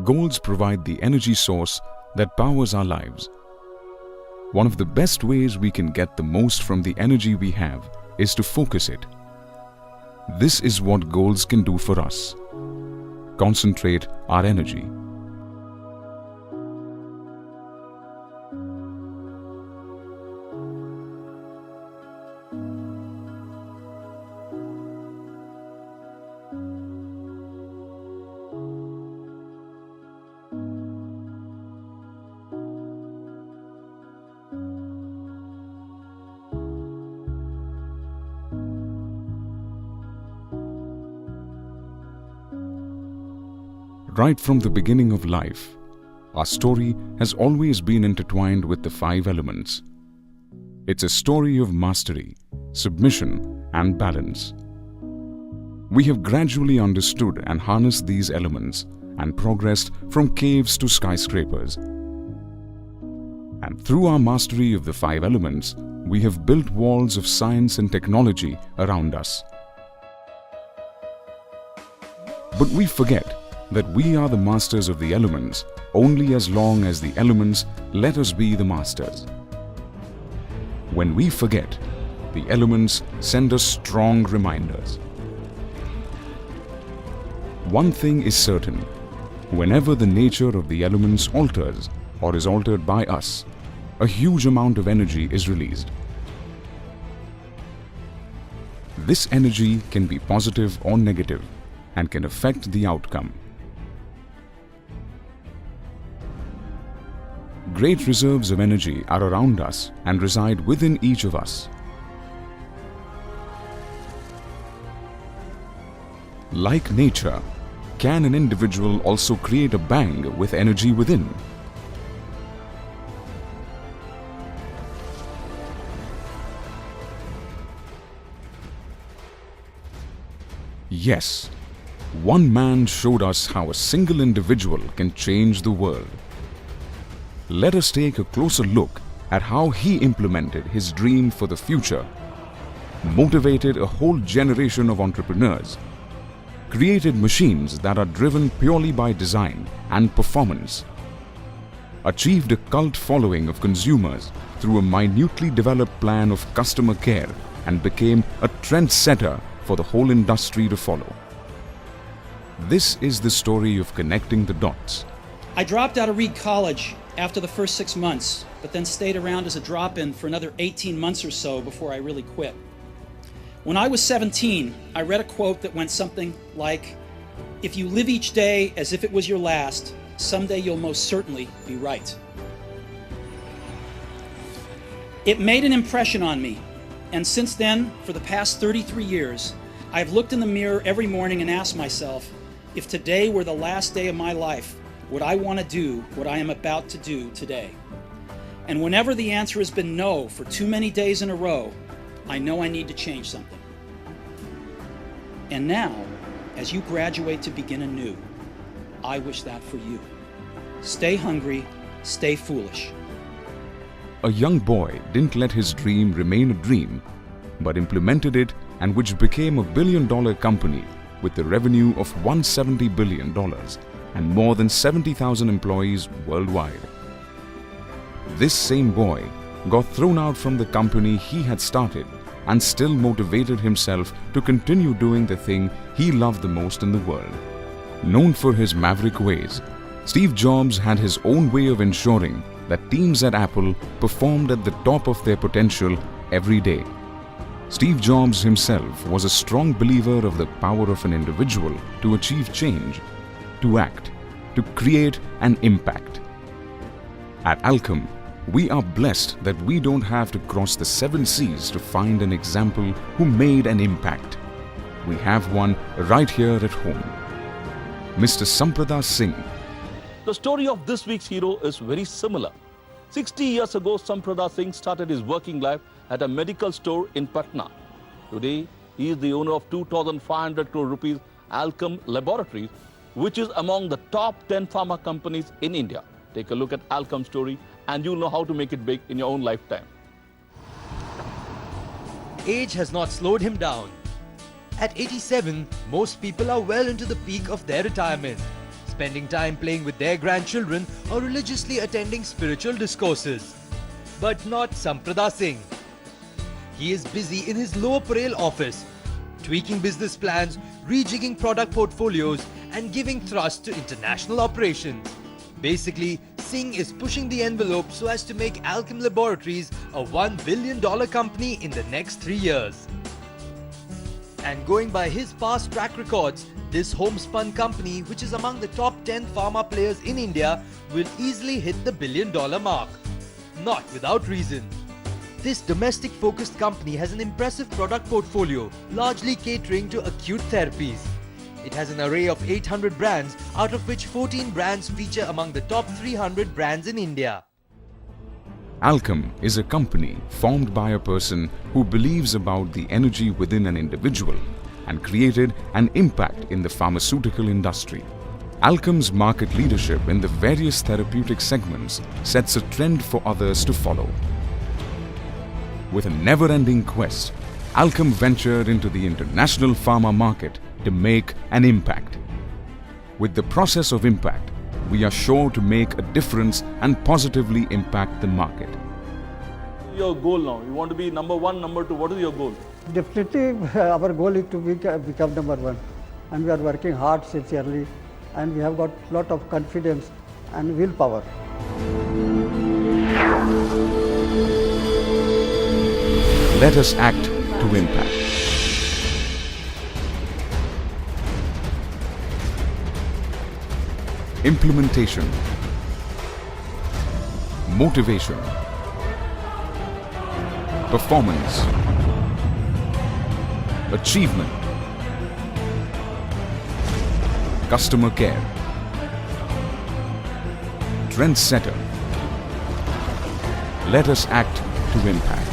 Golds provide the energy source that powers our lives. One of the best ways we can get the most from the energy we have is to focus it. This is what golds can do for us. Concentrate our energy. Right from the beginning of life, our story has always been intertwined with the 5 elements. It's a story of mastery, submission, and balance. We have gradually understood and harnessed these elements and progressed from caves to skyscrapers. And through our mastery of the 5 elements, we have built walls of science and technology around us. But we forget that we are the masters of the elements only as long as the elements let us be the masters. When we forget, the elements send us strong reminders. One thing is certain: whenever the nature of the elements alters or is altered by us, a huge amount of energy is released. This energy can be positive or negative and can affect the outcome. Great reserves of energy are around us and reside within each of us. Like nature, can an individual also create a bang with energy within? Yes, one man showed us how a single individual can change the world. Let us take a closer look at how he implemented his dream for the future, motivated a whole generation of entrepreneurs, created machines that are driven purely by design and performance, achieved a cult following of consumers through a minutely developed plan of customer care, and became a trendsetter for the whole industry to follow. This is the story of connecting the dots. I dropped out of Reed College after the first 6 months, but then stayed around as a drop-in for another 18 months or so before I really quit. When I was 17, I read a quote that went something like, "If you live each day as if it was your last, someday you'll most certainly be right." It made an impression on me, and since then, for the past 33 years, I've looked in the mirror every morning and asked myself, if today were the last day of my life, would I want to do what I am about to do today? And whenever the answer has been no for too many days in a row, I know I need to change something. And now, as you graduate to begin anew, I wish that for you. Stay hungry, stay foolish. A young boy didn't let his dream remain a dream, but implemented it, and which became a billion-dollar company with the revenue of $170 billion and more than 70,000 employees worldwide. This same boy got thrown out from the company he had started and still motivated himself to continue doing the thing he loved the most in the world. Known for his maverick ways, Steve Jobs had his own way of ensuring that teams at Apple performed at the top of their potential every day. Steve Jobs himself was a strong believer of the power of an individual to achieve change, to act, to create an impact. At Alkem, we are blessed that we don't have to cross the 7 seas to find an example who made an impact. We have one right here at home. Mr. Samprada Singh. The story of this week's hero is very similar. 60 years ago, Samprada Singh started his working life at a medical store in Patna. Today, he is the owner of 2,500 crore rupees Alkem Laboratories, which is among the top 10 pharma companies in India. Take a look at Alkem's story and you'll know how to make it big in your own lifetime. Age has not slowed him down. At 87, most people are well into the peak of their retirement. spending time playing with their grandchildren or religiously attending spiritual discourses. But not Samprada Singh. He is busy in his Lower Parel office, tweaking business plans, rejigging product portfolios and giving thrust to international operations. Basically, Singh is pushing the envelope so as to make Alkem Laboratories a $1 billion company in the next 3 years. And going by his past track records, this homespun company, which is among the top 10 pharma players in India, will easily hit the $1 billion mark. Not without reason. This domestic-focused company has an impressive product portfolio, largely catering to acute therapies. It has an array of 800 brands, out of which 14 brands feature among the top 300 brands in India. Alkem is a company formed by a person who believes about the energy within an individual and created an impact in the pharmaceutical industry. Alkem's market leadership in the various therapeutic segments sets a trend for others to follow. With a never-ending quest, Alkem ventured into the international pharma market to make an impact. With the process of impact, we are sure to make a difference and positively impact the market. Your goal now, you want to be number one, number two, what is your goal? Definitely, our goal is to become number one, and we are working hard, sincerely, and we have got a lot of confidence and willpower. Let us act to impact. Implementation, motivation, performance, achievement, customer care, trendsetter. Let us act to impact.